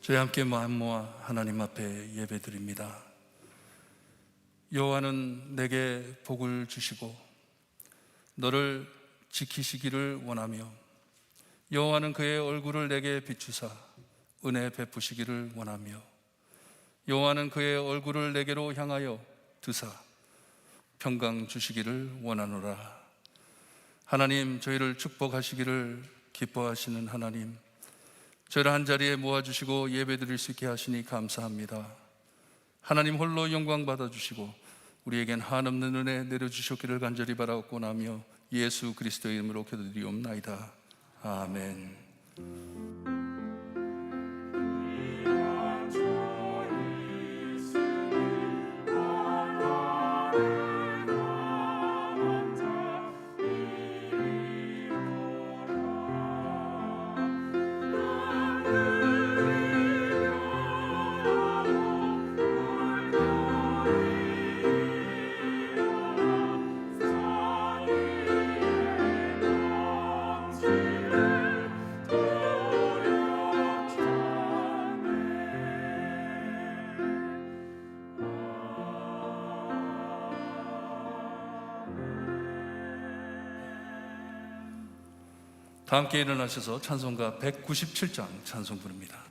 저희 함께 마음 모아 하나님 앞에 예배드립니다. 여호와는 내게 복을 주시고 너를 지키시기를 원하며 여호와는 그의 얼굴을 내게 비추사 은혜 베푸시기를 원하며 여호와는 그의 얼굴을 내게로 향하여 드사 평강 주시기를 원하노라. 하나님, 저희를 축복하시기를 기뻐하시는 하나님, 저희를 한자리에 모아주시고 예배드릴 수 있게 하시니 감사합니다. 하나님 홀로 영광 받아주시고 우리에겐 한없는 은혜 내려주셨기를 간절히 바라옵고나며 예수 그리스도의 이름으로 기도드리옵나이다. 아멘. 다 함께 일어나셔서 찬송가 197장 찬송 부릅니다.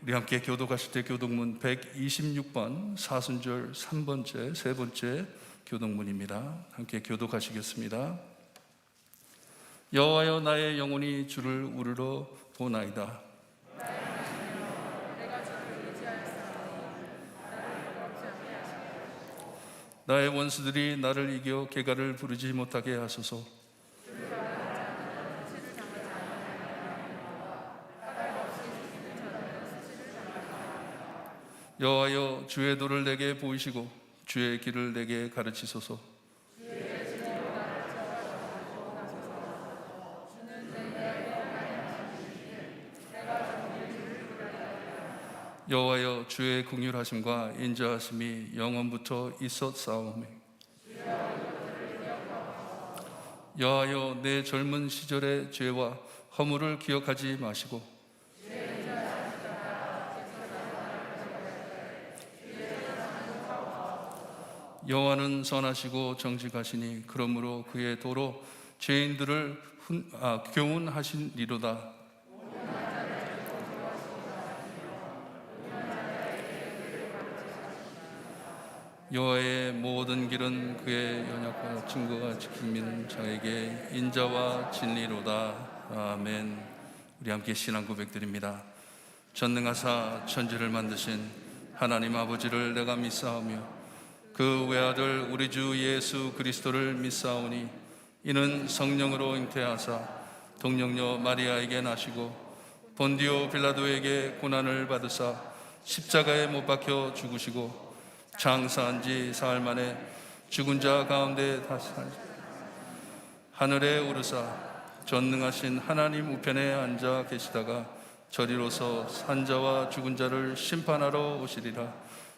우리 함께 교독하실 때 교독문 126번 사순절 3번째 세 번째 교독문입니다. 함께 교독하시겠습니다. 여호와여, 나의 영혼이 주를 우르러 보나이다. 나의 원수들이 나를 이겨 개가를 부르지 못하게 하소서. 여호와여 주의 도를 내게 보이시고 주의 길을 내게 가르치소서. 여호와여 주의 긍휼하심과 인자하심이 영원부터 있었사오매. 여호와여 내 젊은 시절의 죄와 허물을 기억하지 마시고 여호와는 선하시고 정직하시니 그러므로 그의 도로 죄인들을 교훈하시리로다. 여호와의 모든 길은 그의 연약과 증거가 지키는 자에게 인자와 진리로다. 아멘. 우리 함께 신앙 고백드립니다. 전능하사 천지를 만드신 하나님 아버지를 내가 믿사오며 그 외아들 우리 주 예수 그리스도를 믿사오니 이는 성령으로 잉태하사 동정녀 마리아에게 나시고 본디오 빌라도에게 고난을 받으사 십자가에 못 박혀 죽으시고 장사한 지 사흘 만에 죽은 자 가운데 다시 하늘에 오르사 전능하신 하나님 우편에 앉아 계시다가 저리로서 산자와 죽은 자를 심판하러 오시리라.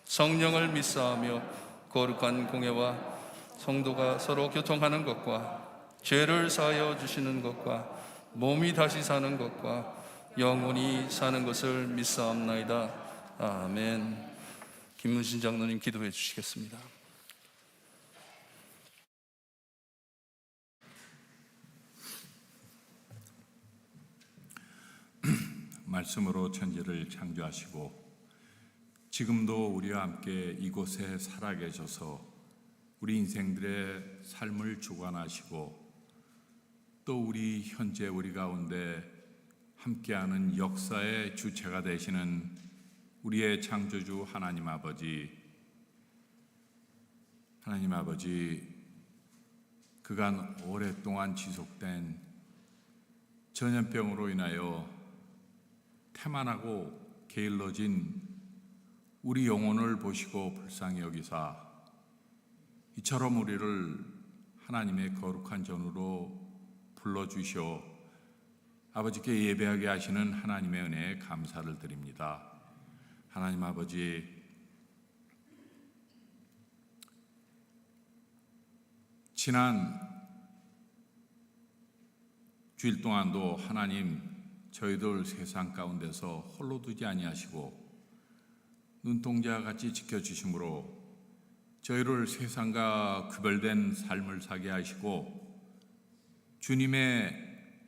성령을 믿사하며 거룩한 공회와 성도가 서로 교통하는 것과 죄를 사하여 주시는 것과 몸이 다시 사는 것과 영원히 사는 것을 믿사옵나이다. 아멘. 김문신 장로님 기도해 주시겠습니다. 말씀으로 천지를 창조하시고 지금도 우리와 함께 이곳에 살아계셔서 우리 인생들의 삶을 주관하시고 또 우리 현재 우리 가운데 함께하는 역사의 주체가 되시는 우리의 창조주 하나님 아버지, 그간 오랫동안 지속된 전염병으로 인하여 태만하고 게을러진 우리 영혼을 보시고 불쌍히 여기사 이처럼 우리를 하나님의 거룩한 전으로 불러주시어 아버지께 예배하게 하시는 하나님의 은혜에 감사를 드립니다. 하나님 아버지, 지난 주일 동안도 하나님 저희들 세상 가운데서 홀로 두지 아니하시고 눈동자 같이 지켜주심으로 저희를 세상과 구별된 삶을 사게 하시고 주님의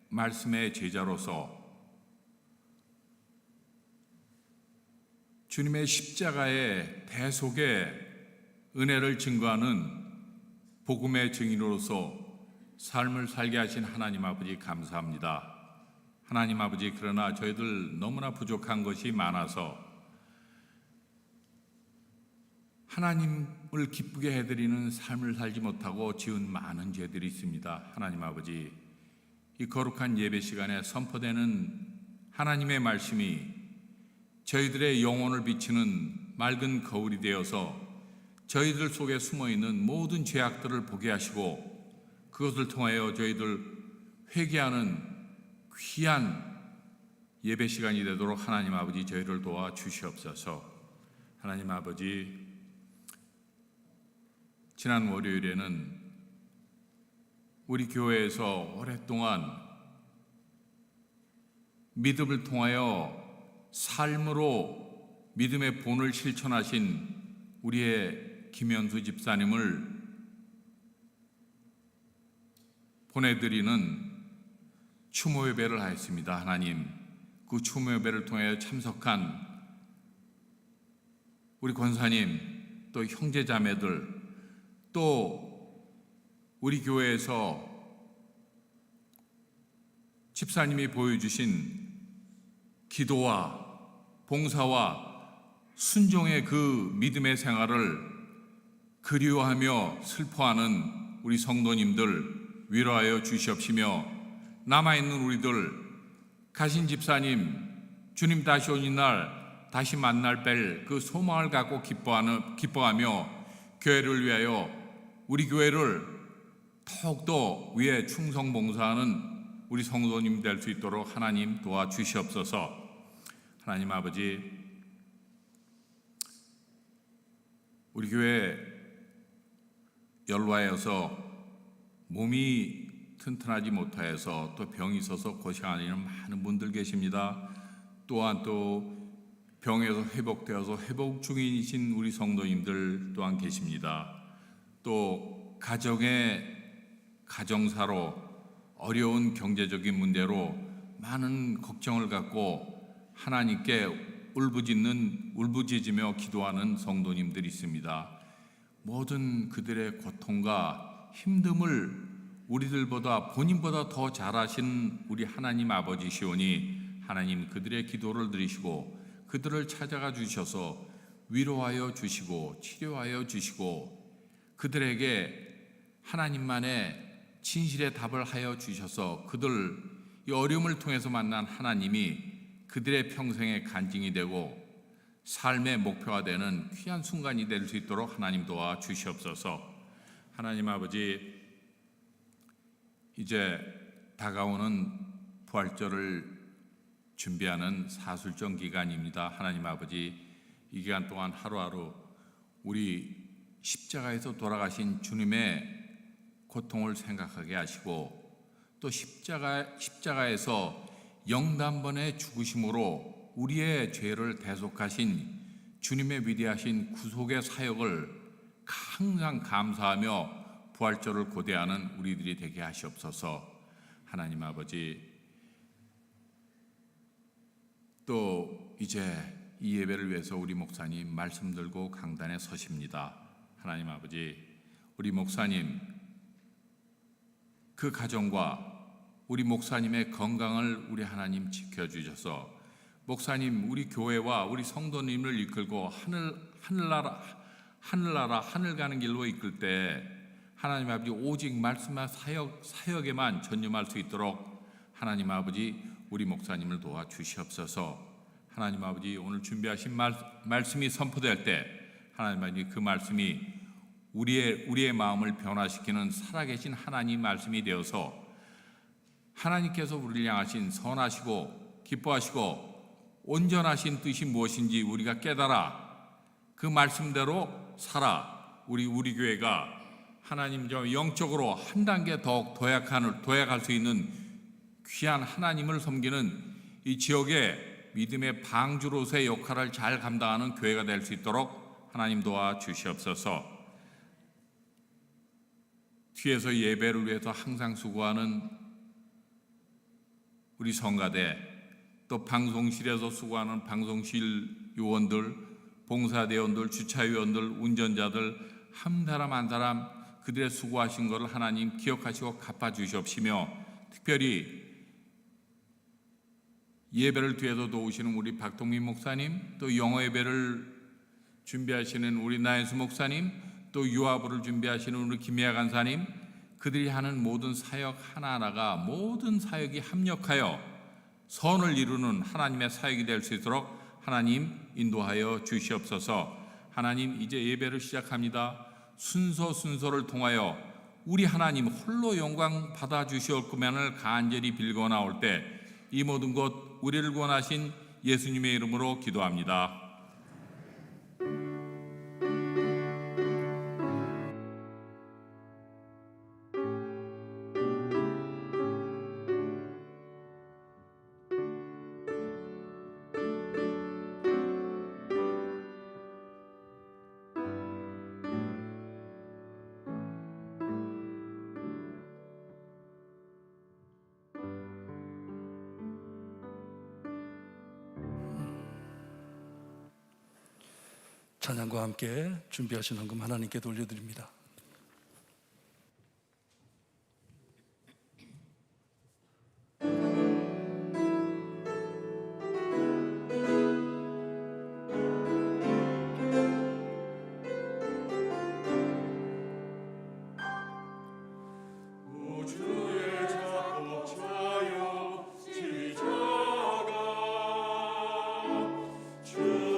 말씀의 제자로서 주님의 십자가의 대속의 은혜를 증거하는 복음의 증인으로서 삶을 살게 하신 하나님 아버지 감사합니다. 하나님 아버지, 그러나 저희들 너무나 부족한 것이 많아서 하나님을 기쁘게 해드리는 삶을 살지 못하고 지은 많은 죄들이 있습니다. 하나님 아버지, 이 거룩한 예배 시간에 선포되는 하나님의 말씀이 저희들의 영혼을 비치는 맑은 거울이 되어서 저희들 속에 숨어있는 모든 죄악들을 보게 하시고 그것을 통하여 저희들 회개하는 귀한 예배 시간이 되도록 하나님 아버지 저희를 도와 주시옵소서. 하나님 아버지, 지난 월요일에는 우리 교회에서 오랫동안 믿음을 통하여 삶으로 믿음의 본을 실천하신 우리의 김현수 집사님을 보내드리는 추모 예배를 하였습니다. 하나님, 그 추모 예배를 통하여 참석한 우리 권사님, 또 형제 자매들, 또 우리 교회에서 집사님이 보여주신 기도와 봉사와 순종의 그 믿음의 생활을 그리워하며 슬퍼하는 우리 성도님들 위로하여 주시옵시며, 남아있는 우리들, 가신 집사님, 주님 다시 오는 날 다시 만날 뵐 그 소망을 갖고 기뻐하며 교회를 위하여 우리 교회를 더욱더 위에 충성봉사하는 우리 성도님 될 수 있도록 하나님 도와주시옵소서. 하나님 아버지, 우리 교회 연로하여서 몸이 튼튼하지 못하여서 또 병이 있어서 고생하는 많은 분들 계십니다. 또한 또 병에서 회복되어서 회복 중이신 우리 성도님들 또한 계십니다. 또 가정사로 어려운 경제적인 문제로 많은 걱정을 갖고 하나님께 울부짖으며 기도하는 성도님들이 있습니다. 모든 그들의 고통과 힘듦을 우리들보다 본인보다 더 잘하신 우리 하나님 아버지시오니 하나님 그들의 기도를 들으시고 그들을 찾아가 주셔서 위로하여 주시고 치료하여 주시고 그들에게 하나님만의 진실의 답을 하여 주셔서 그들 이 어려움을 통해서 만난 하나님이 그들의 평생의 간증이 되고 삶의 목표가 되는 귀한 순간이 될 수 있도록 하나님 도와 주시옵소서. 하나님 아버지, 이제 다가오는 부활절을 준비하는 사술정 기간입니다. 하나님 아버지, 이 기간 동안 하루하루 우리 십자가에서 돌아가신 주님의 고통을 생각하게 하시고 또 십자가에서 영단번의 죽으심으로 우리의 죄를 대속하신 주님의 위대하신 구속의 사역을 항상 감사하며 부활절을 고대하는 우리들이 되게 하시옵소서. 하나님 아버지, 또 이제 이 예배를 위해서 우리 목사님 말씀 들고 강단에 서십니다. 하나님 아버지, 우리 목사님 그 가정과 우리 목사님의 건강을 우리 하나님 지켜주셔서 목사님 우리 교회와 우리 성도님을 이끌고 하늘나라 하늘 가는 길로 이끌 때 하나님 아버지 오직 말씀과 사역에만 전념할 수 있도록 하나님 아버지 우리 목사님을 도와주시옵소서. 하나님 아버지, 오늘 준비하신 말씀이 선포될 때 하나님 아버지 그 말씀이 우리의 마음을 변화시키는 살아계신 하나님 말씀이 되어서 하나님께서 우리를 향하신 선하시고 기뻐하시고 온전하신 뜻이 무엇인지 우리가 깨달아 그 말씀대로 살아 우리 교회가 하나님 영적으로 한 단계 더욱 도약할 수 있는 귀한 하나님을 섬기는 이 지역의 믿음의 방주로서의 역할을 잘 감당하는 교회가 될 수 있도록 하나님 도와주시옵소서. 뒤에서 예배를 위해서 항상 수고하는 우리 성가대, 또 방송실에서 수고하는 방송실 요원들, 봉사대원들, 주차위원들, 운전자들 한 사람 한 사람 그들의 수고하신 것을 하나님 기억하시고 갚아주시옵시며 특별히 예배를 뒤에서 도우시는 우리 박동민 목사님, 또 영어 예배를 준비하시는 우리 나연수 목사님, 또 유아부를 준비하시는 우리 김혜아 간사님, 그들이 하는 모든 사역 하나하나가 모든 사역이 합력하여 선을 이루는 하나님의 사역이 될 수 있도록 하나님 인도하여 주시옵소서. 하나님 이제 예배를 시작합니다. 순서를 통하여 우리 하나님 홀로 영광 받아 주시올 것만을 간절히 빌고 나올 때 이 모든 것 우리를 구원하신 예수님의 이름으로 기도합니다. 찬양과 함께 준비하신 헌금 하나님께 돌려드립니다. 주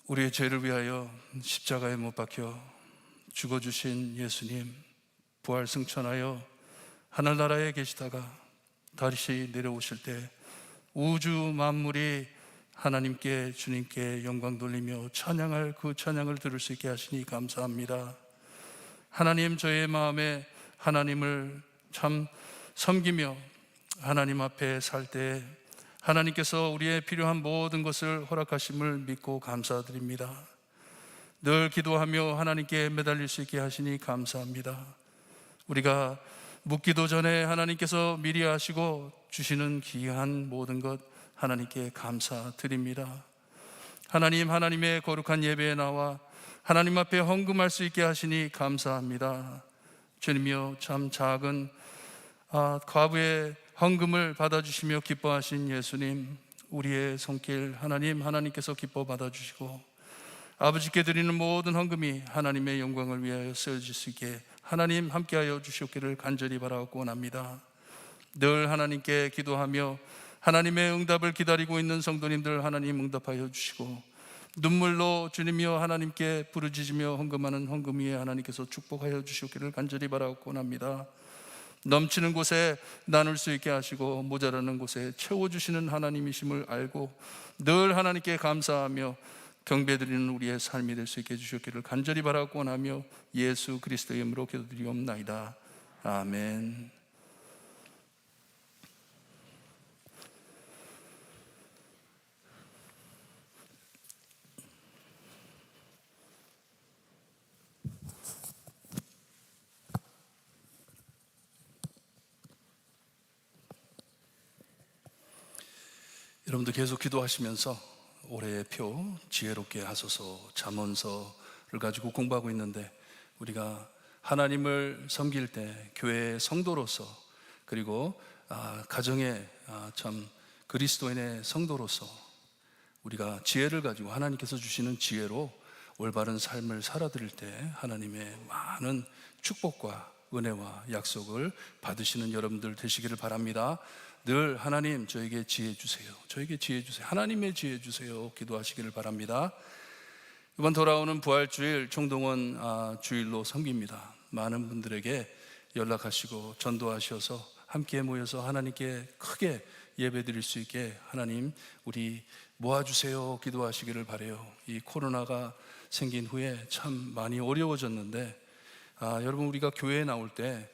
우리의 죄를 위하여 십자가에 못 박혀 죽어주신 예수님, 부활 승천하여 하늘나라에 계시다가 다시 내려오실 때 우주 만물이 하나님께, 주님께 영광 돌리며 찬양할 그 찬양을 들을 수 있게 하시니 감사합니다. 하나님, 저의 마음에 하나님을 참 섬기며 하나님 앞에 살 때 하나님께서 우리의 필요한 모든 것을 허락하심을 믿고 감사드립니다. 늘 기도하며 하나님께 매달릴 수 있게 하시니 감사합니다. 우리가 묻기도 전에 하나님께서 미리 아시고 주시는 귀한 모든 것 하나님께 감사드립니다. 하나님, 하나님의 거룩한 예배에 나와 하나님 앞에 헌금할 수 있게 하시니 감사합니다. 주님이여, 참 작은 과부의 헌금을 받아주시며 기뻐하신 예수님, 우리의 손길 하나님께서 기뻐 받아주시고 아버지께 드리는 모든 헌금이 하나님의 영광을 위하여 쓰여질 수 있게 하나님 함께하여 주시옵기를 간절히 바라고 원합니다. 늘 하나님께 기도하며 하나님의 응답을 기다리고 있는 성도님들 하나님 응답하여 주시고, 눈물로 주님이여 하나님께 부르짖으며 헌금하는 헌금 위에 하나님께서 축복하여 주시옵기를 간절히 바라고 원합니다. 넘치는 곳에 나눌 수 있게 하시고 모자라는 곳에 채워주시는 하나님이심을 알고 늘 하나님께 감사하며 경배드리는 우리의 삶이 될 수 있게 해주셨기를 간절히 바라고 원하며 예수 그리스도의 이름으로 기도드리옵나이다. 아멘. 여러분도 계속 기도하시면서 올해의 표 지혜롭게 하소서 잠언서를 가지고 공부하고 있는데, 우리가 하나님을 섬길 때 교회의 성도로서, 그리고 가정의 참 그리스도인의 성도로서 우리가 지혜를 가지고 하나님께서 주시는 지혜로 올바른 삶을 살아드릴 때 하나님의 많은 축복과 은혜와 약속을 받으시는 여러분들 되시기를 바랍니다. 늘 하나님, 저에게 지혜 주세요, 저에게 지혜 주세요, 하나님의 지혜 주세요 기도하시기를 바랍니다. 이번 돌아오는 부활주일 총동원 주일로 섬깁니다. 많은 분들에게 연락하시고 전도하셔서 함께 모여서 하나님께 크게 예배드릴 수 있게 하나님 우리 모아주세요 기도하시기를 바라요. 이 코로나가 생긴 후에 참 많이 어려워졌는데 여러분, 우리가 교회에 나올 때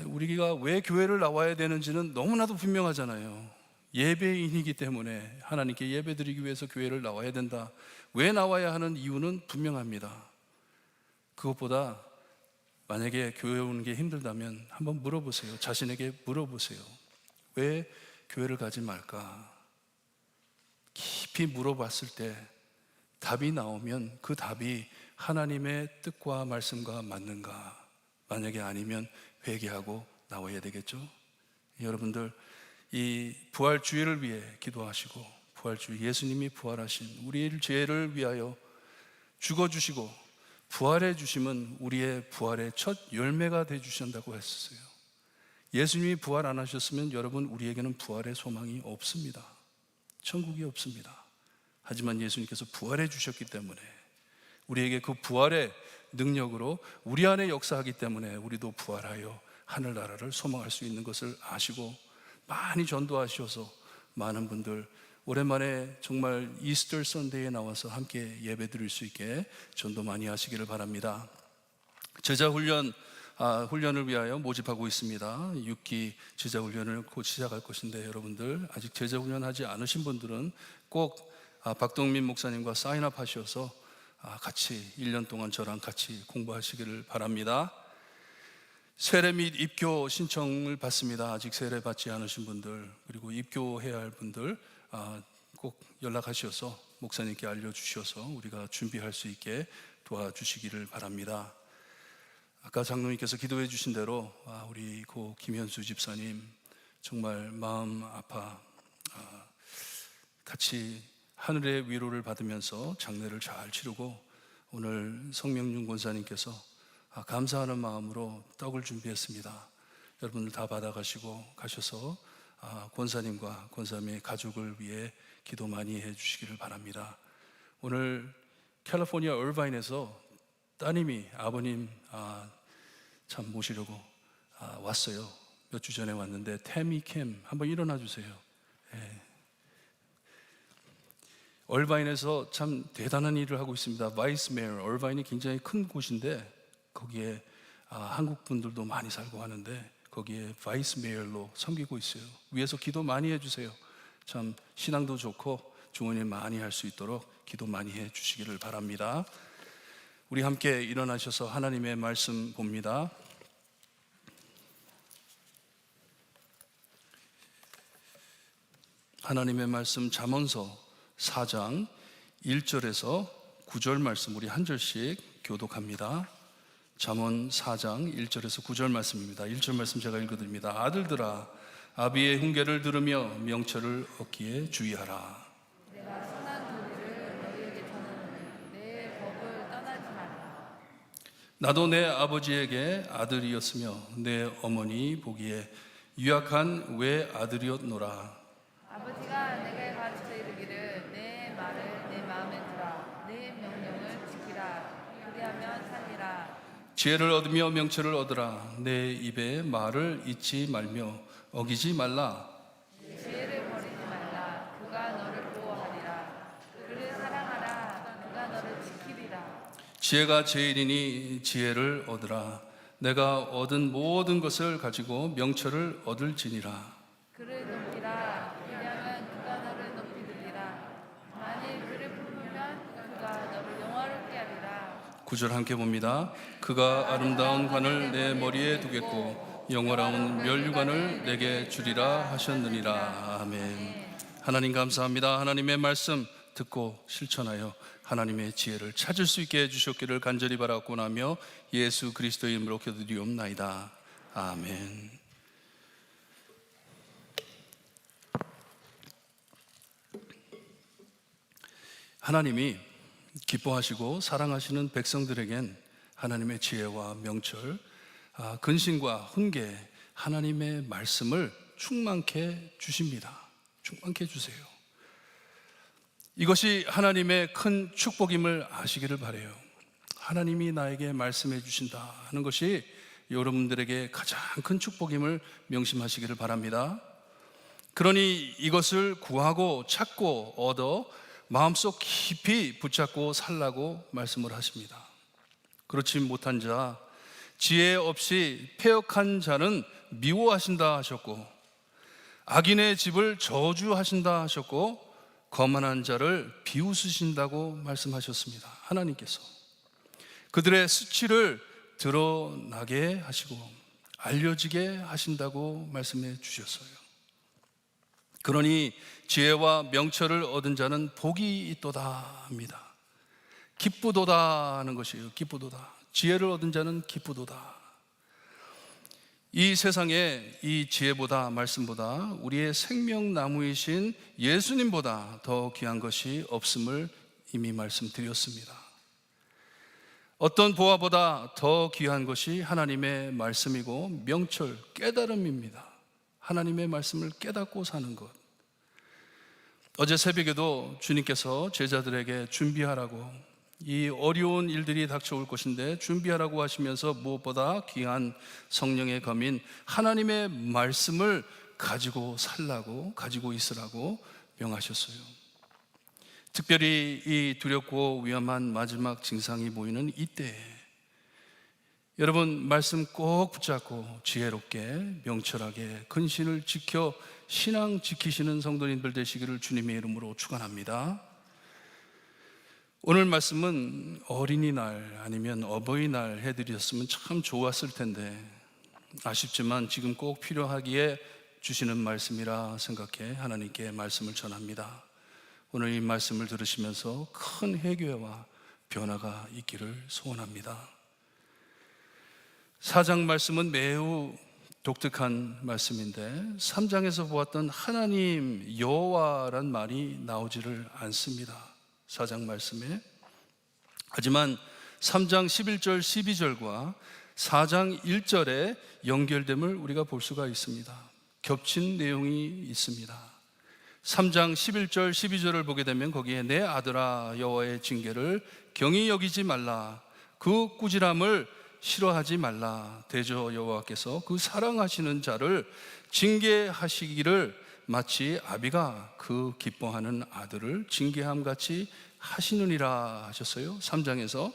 우리가 왜 교회를 나와야 되는지는 너무나도 분명하잖아요. 예배인이기 때문에 하나님께 예배드리기 위해서 교회를 나와야 된다. 왜 나와야 하는 이유는 분명합니다. 그것보다 만약에 교회 오는 게 힘들다면 한번 물어보세요. 자신에게 물어보세요. 왜 교회를 가지 말까? 깊이 물어봤을 때 답이 나오면 그 답이 하나님의 뜻과 말씀과 맞는가? 만약에 아니면 회개하고 나와야 되겠죠. 여러분들, 이 부활주의를 위해 기도하시고, 부활주의, 예수님이 부활하신 우리의 죄를 위하여 죽어주시고 부활해 주심은 우리의 부활의 첫 열매가 돼 주신다고 했었어요. 예수님이 부활 안 하셨으면 여러분, 우리에게는 부활의 소망이 없습니다. 천국이 없습니다. 하지만 예수님께서 부활해 주셨기 때문에 우리에게 그 부활의 능력으로 우리 안에 역사하기 때문에 우리도 부활하여 하늘나라를 소망할 수 있는 것을 아시고 많이 전도하셔서 많은 분들 오랜만에 정말 이스터 선데이에 나와서 함께 예배 드릴 수 있게 전도 많이 하시기를 바랍니다. 제자 훈련을 위하여 모집하고 있습니다. 6기 제자 훈련을 곧 시작할 것인데, 여러분들 아직 제자 훈련하지 않으신 분들은 꼭 박동민 목사님과 사인업 하셔서 같이 1년 동안 저랑 같이 공부하시기를 바랍니다. 세례 및 입교 신청을 받습니다. 아직 세례 받지 않으신 분들, 그리고 입교해야 할 분들 꼭 연락하셔서 목사님께 알려주셔서 우리가 준비할 수 있게 도와주시기를 바랍니다. 아까 장로님께서 기도해 주신 대로 우리 고 김현수 집사님 정말 마음 아파 같이 하늘의 위로를 받으면서 장례를 잘 치르고, 오늘 성명윤 권사님께서 감사하는 마음으로 떡을 준비했습니다. 여러분들 다 받아가시고 가셔서 권사님과 권사님의 가족을 위해 기도 많이 해주시기를 바랍니다. 오늘 캘리포니아 얼바인에서 따님이 아버님 참 모시려고 왔어요. 몇 주 전에 왔는데 태미 캠 한번 일어나 주세요. 예. 얼바인에서 참 대단한 일을 하고 있습니다. 바이스 메어, 얼바인이 굉장히 큰 곳인데 거기에 한국 분들도 많이 살고 하는데 거기에 바이스 메어로 섬기고 있어요. 위에서 기도 많이 해주세요. 참 신앙도 좋고 좋은 일 많이 할 수 있도록 기도 많이 해 주시기를 바랍니다. 우리 함께 일어나셔서 하나님의 말씀 봅니다. 하나님의 말씀 잠언서 4장 1절에서 9절 말씀 우리 한 절씩 교독합니다. 잠언 4장 1절에서 9절 말씀입니다. 1절 말씀 제가 읽어드립니다. 아들들아 아비의 훈계를 들으며 명철을 얻기에 주의하라. 내가 선한 도리를 너희에게 전하노니 내 법을 떠나지 말라. 나도 내 아버지에게 아들이었으며 내 어머니 보기에 유약한 외아들이었노라. 아버지가 내게 가르쳐 이르기를 내 말을 내 마음에 두라. 내 명령을 지키라. 그리하면 살리라. 지혜를 얻으며 명철을 얻으라. 내 입에 말을 잊지 말며 어기지 말라. 지혜를 버리지 말라. 그가 너를 보호하리라. 그를 사랑하라. 그가 너를 지키리라. 지혜가 제일이니 지혜를 얻으라. 내가 얻은 모든 것을 가지고 명철을 얻을지니라. 그를 높이라. 왜냐하면 그가 너를 높이 들리라. 만일 그를 품으면 그가 너를 영화롭게 하리라. 9절 함께 봅니다. 그가 아름다운 관을 내 머리에 두겠고 영원한 면류관을 내게 주리라 하셨느니라. 아멘. 하나님 감사합니다. 하나님의 말씀 듣고 실천하여 하나님의 지혜를 찾을 수 있게 해주셨기를 간절히 바라고 나며 예수 그리스도의 이름으로 기도드리옵나이다. 아멘. 하나님이 기뻐하시고 사랑하시는 백성들에겐 하나님의 지혜와 명철, 근신과 훈계, 하나님의 말씀을 충만케 주십니다. 충만케 주세요. 이것이 하나님의 큰 축복임을 아시기를 바라요. 하나님이 나에게 말씀해 주신다 하는 것이 여러분들에게 가장 큰 축복임을 명심하시기를 바랍니다. 그러니 이것을 구하고 찾고 얻어 마음속 깊이 붙잡고 살라고 말씀을 하십니다. 그렇지 못한 자, 지혜 없이 패역한 자는 미워하신다 하셨고 악인의 집을 저주하신다 하셨고 거만한 자를 비웃으신다고 말씀하셨습니다. 하나님께서 그들의 수치를 드러나게 하시고 알려지게 하신다고 말씀해 주셨어요. 그러니 지혜와 명철을 얻은 자는 복이 있도다 합니다. 기쁘도다 하는 것이에요. 기쁘도다. 지혜를 얻은 자는 기쁘도다. 이 세상에 이 지혜보다 말씀보다 우리의 생명나무이신 예수님보다 더 귀한 것이 없음을 이미 말씀드렸습니다. 어떤 보화보다 더 귀한 것이 하나님의 말씀이고 명철, 깨달음입니다. 하나님의 말씀을 깨닫고 사는 것. 어제 새벽에도 주님께서 제자들에게 준비하라고, 이 어려운 일들이 닥쳐올 것인데 준비하라고 하시면서 무엇보다 귀한 성령의 검인 하나님의 말씀을 가지고 살라고, 가지고 있으라고 명하셨어요. 특별히 이 두렵고 위험한 마지막 징상이 보이는 이때에 여러분 말씀 꼭 붙잡고 지혜롭게 명철하게 근신을 지켜 신앙 지키시는 성도님들 되시기를 주님의 이름으로 축원합니다. 오늘 말씀은 어린이날 아니면 어버이날 해드렸으면 참 좋았을 텐데 아쉽지만 지금 꼭 필요하기에 주시는 말씀이라 생각해 하나님께 말씀을 전합니다. 오늘 이 말씀을 들으시면서 큰 해결과 변화가 있기를 소원합니다. 4장 말씀은 매우 독특한 말씀인데 3장에서 보았던 하나님 여호와란 말이 나오지를 않습니다. 4장 말씀에. 하지만 3장 11절 12절과 4장 1절의 연결됨을 우리가 볼 수가 있습니다. 겹친 내용이 있습니다. 3장 11절 12절을 보게 되면 거기에 내 아들아 여호와의 징계를 경히 여기지 말라, 그 꾸지람을 싫어하지 말라. 대저 여호와께서 그 사랑하시는 자를 징계하시기를 마치 아비가 그 기뻐하는 아들을 징계함 같이 하시느니라 하셨어요. 3장에서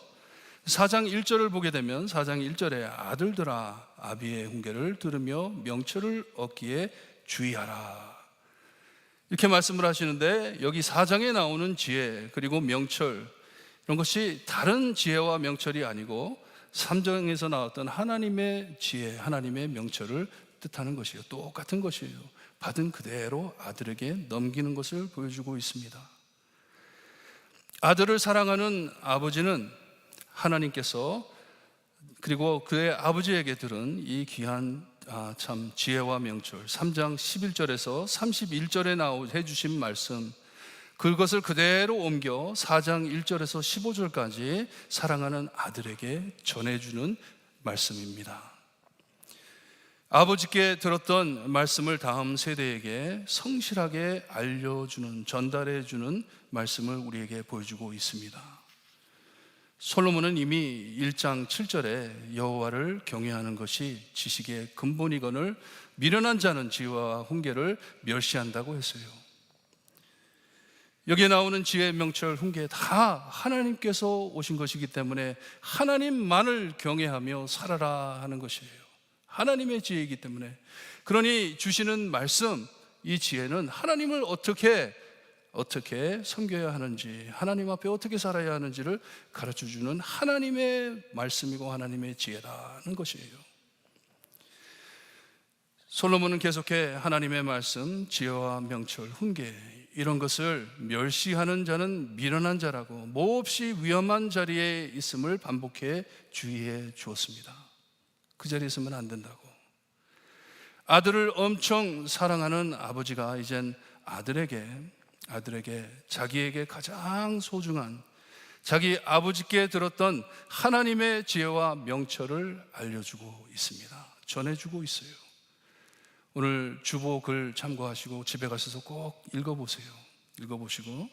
4장 1절을 보게 되면 4장 1절에 아들들아 아비의 훈계를 들으며 명철을 얻기에 주의하라, 이렇게 말씀을 하시는데, 여기 4장에 나오는 지혜 그리고 명철, 이런 것이 다른 지혜와 명철이 아니고 3장에서 나왔던 하나님의 지혜, 하나님의 명철을 뜻하는 것이에요. 똑같은 것이에요. 받은 그대로 아들에게 넘기는 것을 보여주고 있습니다. 아들을 사랑하는 아버지는 하나님께서 그리고 그의 아버지에게 들은 이 귀한 참 지혜와 명철, 3장 11절에서 31절에 해주신 말씀, 그것을 그대로 옮겨 4장 1절에서 15절까지 사랑하는 아들에게 전해주는 말씀입니다. 아버지께 들었던 말씀을 다음 세대에게 성실하게 알려주는, 전달해주는 말씀을 우리에게 보여주고 있습니다. 솔로몬은 이미 1장 7절에 여호와를 경외하는 것이 지식의 근본이거늘 미련한 자는 지혜와 훈계를 멸시한다고 했어요. 여기에 나오는 지혜, 명철, 훈계 다 하나님께서 오신 것이기 때문에 하나님만을 경외하며 살아라 하는 것이에요. 하나님의 지혜이기 때문에. 그러니 주시는 말씀, 이 지혜는 하나님을 어떻게 섬겨야 하는지, 하나님 앞에 어떻게 살아야 하는지를 가르쳐주는 하나님의 말씀이고 하나님의 지혜라는 것이에요. 솔로몬은 계속해 하나님의 말씀, 지혜와 명철, 훈계, 이런 것을 멸시하는 자는 미련한 자라고 몹시 위험한 자리에 있음을 반복해 주의해 주었습니다. 그 자리에 있으면 안 된다고. 아들을 엄청 사랑하는 아버지가 이젠 아들에게 자기에게 가장 소중한, 자기 아버지께 들었던 하나님의 지혜와 명철을 알려주고 있습니다. 전해주고 있어요. 오늘 주보 글 참고하시고 집에 가셔서 꼭 읽어보시고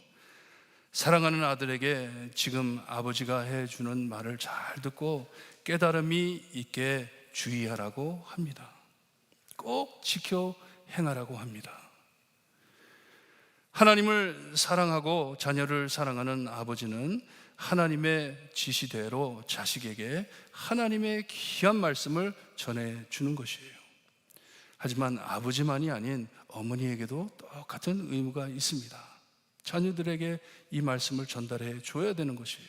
사랑하는 아들에게 지금 아버지가 해주는 말을 잘 듣고 깨달음이 있게 주의하라고 합니다. 꼭 지켜 행하라고 합니다. 하나님을 사랑하고 자녀를 사랑하는 아버지는 하나님의 지시대로 자식에게 하나님의 귀한 말씀을 전해주는 것이에요. 하지만 아버지만이 아닌 어머니에게도 똑같은 의무가 있습니다. 자녀들에게 이 말씀을 전달해 줘야 되는 것이에요.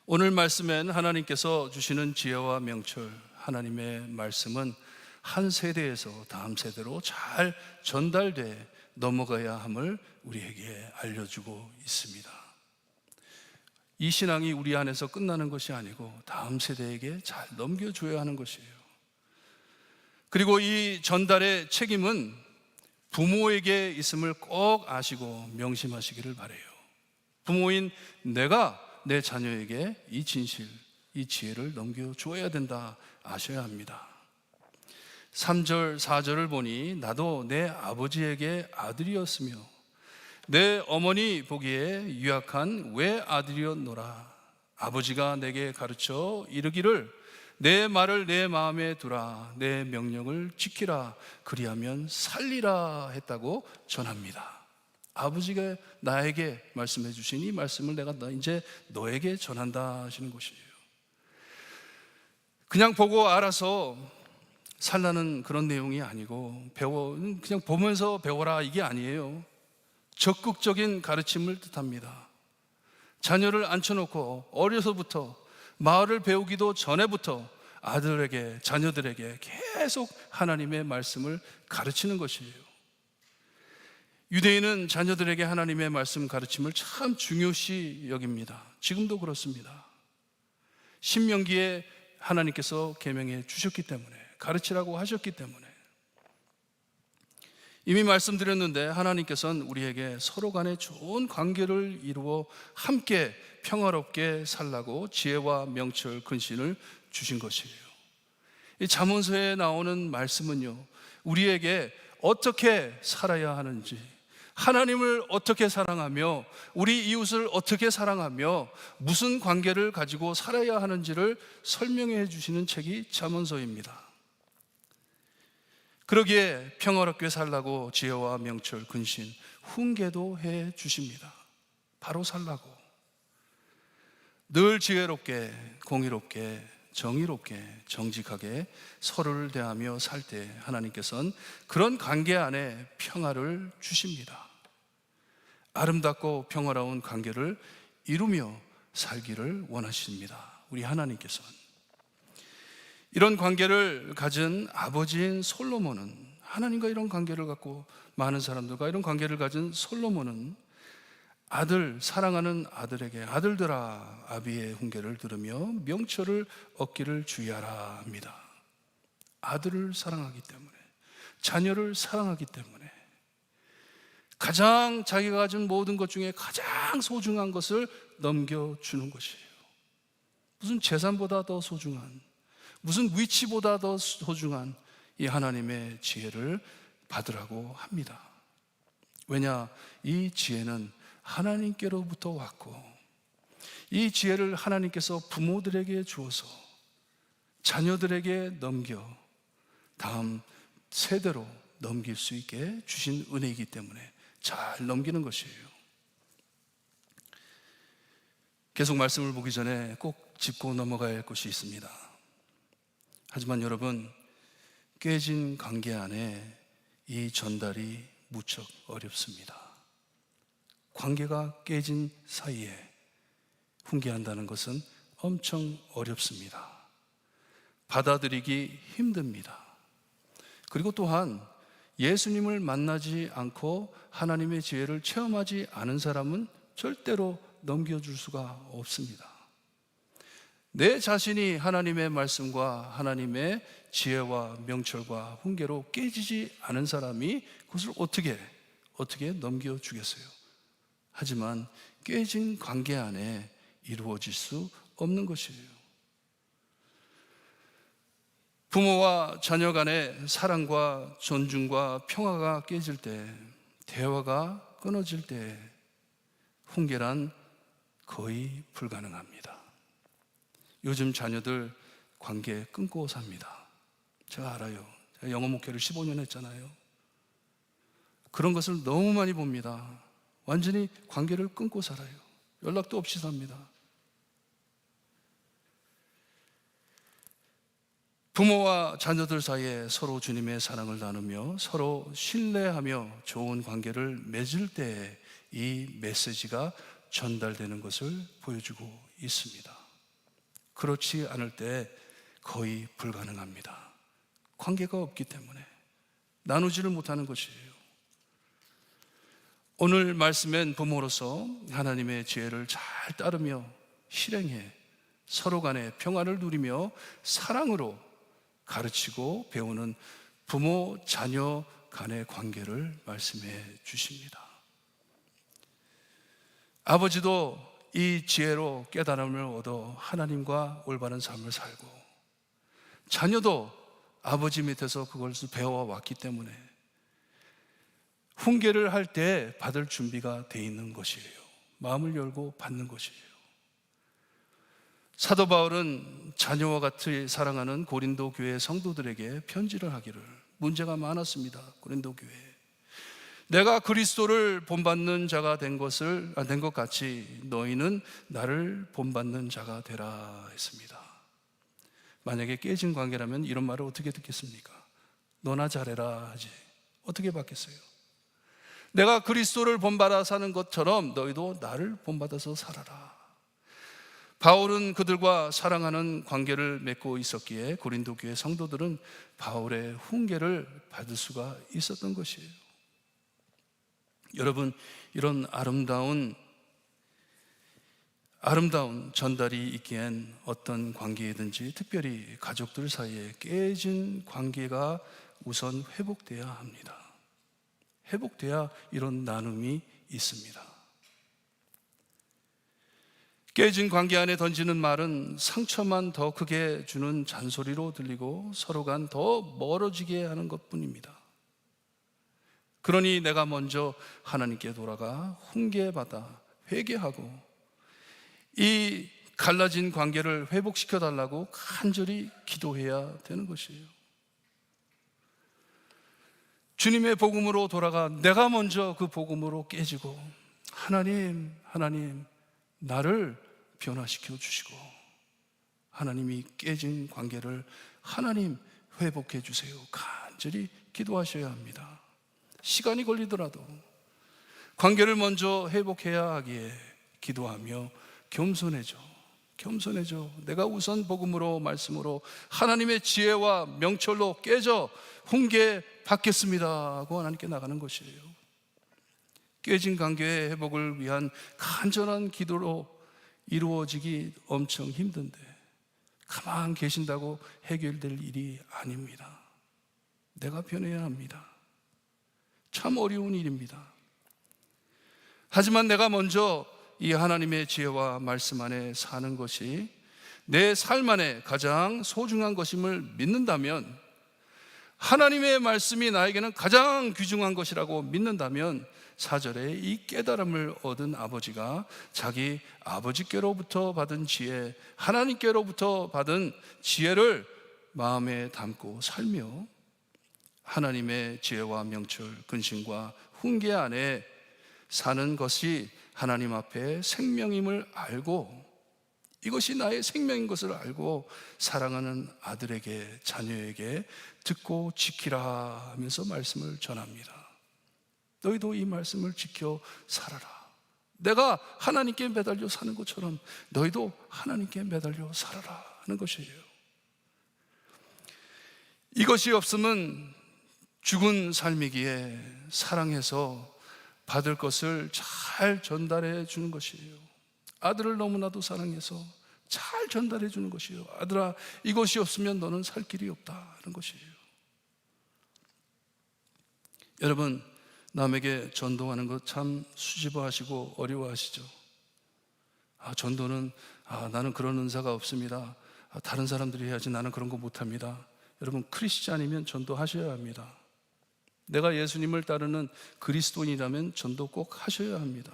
오늘 말씀엔 하나님께서 주시는 지혜와 명철, 하나님의 말씀은 한 세대에서 다음 세대로 잘 전달돼 넘어가야 함을 우리에게 알려주고 있습니다. 이 신앙이 우리 안에서 끝나는 것이 아니고 다음 세대에게 잘 넘겨줘야 하는 것이에요. 그리고 이 전달의 책임은 부모에게 있음을 꼭 아시고 명심하시기를 바라요. 부모인 내가 내 자녀에게 이 진실, 이 지혜를 넘겨줘야 된다 아셔야 합니다. 3절, 4절을 보니 나도 내 아버지에게 아들이었으며 내 어머니 보기에 유약한 외아들이었노라. 아버지가 내게 가르쳐 이르기를 내 말을 내 마음에 두라, 내 명령을 지키라, 그리하면 살리라 했다고 전합니다. 아버지가 나에게 말씀해 주신 이 말씀을 내가 이제 너에게 전한다 하시는 것이에요. 그냥 보고 알아서 살라는 그런 내용이 아니고 그냥 보면서 배워라 이게 아니에요. 적극적인 가르침을 뜻합니다. 자녀를 앉혀놓고 어려서부터 마을을 배우기도 전에부터 아들에게, 자녀들에게 계속 하나님의 말씀을 가르치는 것이에요. 유대인은 자녀들에게 하나님의 말씀 가르침을 참 중요시 여깁니다. 지금도 그렇습니다. 신명기에 하나님께서 계명해 주셨기 때문에, 가르치라고 하셨기 때문에. 이미 말씀드렸는데 하나님께서는 우리에게 서로 간에 좋은 관계를 이루어 함께 평화롭게 살라고 지혜와 명철, 근신을 주신 것이에요. 이 잠언서에 나오는 말씀은요, 우리에게 어떻게 살아야 하는지, 하나님을 어떻게 사랑하며 우리 이웃을 어떻게 사랑하며 무슨 관계를 가지고 살아야 하는지를 설명해 주시는 책이 잠언서입니다. 그러기에 평화롭게 살라고 지혜와 명철, 근신, 훈계도 해 주십니다. 바로 살라고. 늘 지혜롭게, 공의롭게, 정의롭게, 정직하게 서로를 대하며 살 때 하나님께서는 그런 관계 안에 평화를 주십니다. 아름답고 평화로운 관계를 이루며 살기를 원하십니다. 우리 하나님께서는. 이런 관계를 가진 아버지인 솔로몬은, 하나님과 이런 관계를 갖고 많은 사람들과 이런 관계를 가진 솔로몬은 사랑하는 아들에게 아들들아 아비의 훈계를 들으며 명철을 얻기를 주의하라 합니다. 아들을 사랑하기 때문에, 자녀를 사랑하기 때문에 가장 자기가 가진 모든 것 중에 가장 소중한 것을 넘겨주는 것이에요. 무슨 재산보다 더 소중한, 무슨 위치보다 더 소중한 이 하나님의 지혜를 받으라고 합니다. 왜냐? 이 지혜는 하나님께로부터 왔고, 이 지혜를 하나님께서 부모들에게 주어서 자녀들에게 넘겨 다음 세대로 넘길 수 있게 주신 은혜이기 때문에 잘 넘기는 것이에요. 계속 말씀을 보기 전에 꼭 짚고 넘어가야 할 것이 있습니다. 하지만 여러분, 깨진 관계 안에 이 전달이 무척 어렵습니다. 관계가 깨진 사이에 훈계한다는 것은 엄청 어렵습니다. 받아들이기 힘듭니다. 그리고 또한 예수님을 만나지 않고 하나님의 지혜를 체험하지 않은 사람은 절대로 넘겨줄 수가 없습니다. 내 자신이 하나님의 말씀과 하나님의 지혜와 명철과 훈계로 깨지지 않은 사람이 그것을 어떻게 넘겨주겠어요? 하지만 깨진 관계 안에 이루어질 수 없는 것이에요. 부모와 자녀 간의 사랑과 존중과 평화가 깨질 때, 대화가 끊어질 때 훈계란 거의 불가능합니다. 요즘 자녀들 관계 끊고 삽니다. 제가 알아요. 제가 영어 목회를 15년 했잖아요. 그런 것을 너무 많이 봅니다. 완전히 관계를 끊고 살아요. 연락도 없이 삽니다. 부모와 자녀들 사이에 서로 주님의 사랑을 나누며 서로 신뢰하며 좋은 관계를 맺을 때 이 메시지가 전달되는 것을 보여주고 있습니다. 그렇지 않을 때 거의 불가능합니다. 관계가 없기 때문에 나누지를 못하는 것이에요. 오늘 말씀엔 부모로서 하나님의 지혜를 잘 따르며 실행해 서로 간의 평화를 누리며 사랑으로 가르치고 배우는 부모, 자녀 간의 관계를 말씀해 주십니다. 아버지도 이 지혜로 깨달음을 얻어 하나님과 올바른 삶을 살고, 자녀도 아버지 밑에서 그걸 배워왔기 때문에 훈계를 할 때 받을 준비가 돼 있는 것이에요. 마음을 열고 받는 것이에요. 사도 바울은 자녀와 같이 사랑하는 고린도 교회 성도들에게 편지를 하기를, 문제가 많았습니다. 고린도 교회에. 내가 그리스도를 본받는 자가 된 것 같이 너희는 나를 본받는 자가 되라 했습니다. 만약에 깨진 관계라면 이런 말을 어떻게 듣겠습니까? 너나 잘해라 하지. 어떻게 받겠어요? 내가 그리스도를 본받아 사는 것처럼 너희도 나를 본받아서 살아라. 바울은 그들과 사랑하는 관계를 맺고 있었기에 고린도 교회 성도들은 바울의 훈계를 받을 수가 있었던 것이에요. 여러분, 이런 아름다운 전달이 있기엔 어떤 관계이든지 특별히 가족들 사이에 깨진 관계가 우선 회복돼야 합니다. 회복돼야 이런 나눔이 있습니다. 깨진 관계 안에 던지는 말은 상처만 더 크게 주는 잔소리로 들리고 서로 간 더 멀어지게 하는 것뿐입니다. 그러니 내가 먼저 하나님께 돌아가 훈계받아 회개하고 이 갈라진 관계를 회복시켜 달라고 간절히 기도해야 되는 것이에요. 주님의 복음으로 돌아가 내가 먼저 그 복음으로 깨지고 하나님 나를 변화시켜 주시고 하나님이 깨진 관계를 하나님 회복해 주세요. 간절히 기도하셔야 합니다. 시간이 걸리더라도 관계를 먼저 회복해야 하기에 기도하며 겸손해져. 내가 우선 복음으로 말씀으로 하나님의 지혜와 명철로 깨져 훈계 받겠습니다 하고 하나님께 나가는 것이에요. 깨진 관계의 회복을 위한 간절한 기도로 이루어지기 엄청 힘든데 가만 계신다고 해결될 일이 아닙니다. 내가 변해야 합니다. 참 어려운 일입니다. 하지만 내가 먼저 이 하나님의 지혜와 말씀 안에 사는 것이 내 삶 안에 가장 소중한 것임을 믿는다면, 하나님의 말씀이 나에게는 가장 귀중한 것이라고 믿는다면 4절에 이 깨달음을 얻은 아버지가 자기 아버지께로부터 받은 지혜, 하나님께로부터 받은 지혜를 마음에 담고 살며 하나님의 지혜와 명철, 근신과 훈계 안에 사는 것이 하나님 앞에 생명임을 알고, 이것이 나의 생명인 것을 알고 사랑하는 아들에게, 자녀에게 듣고 지키라 하면서 말씀을 전합니다. 너희도 이 말씀을 지켜 살아라. 내가 하나님께 매달려 사는 것처럼 너희도 하나님께 매달려 살아라 하는 것이에요. 이것이 없으면 죽은 삶이기에 사랑해서 받을 것을 잘 전달해 주는 것이에요. 아들을 너무나도 사랑해서 잘 전달해 주는 것이에요. 아들아, 이것이 없으면 너는 살 길이 없다 하는 것이에요. 여러분, 남에게 전도하는 것 참 수줍어하시고 어려워하시죠. 전도는 나는 그런 은사가 없습니다. 다른 사람들이 해야지 나는 그런 거 못합니다. 여러분, 크리스찬이면 전도하셔야 합니다. 내가 예수님을 따르는 그리스도인이라면 전도 꼭 하셔야 합니다.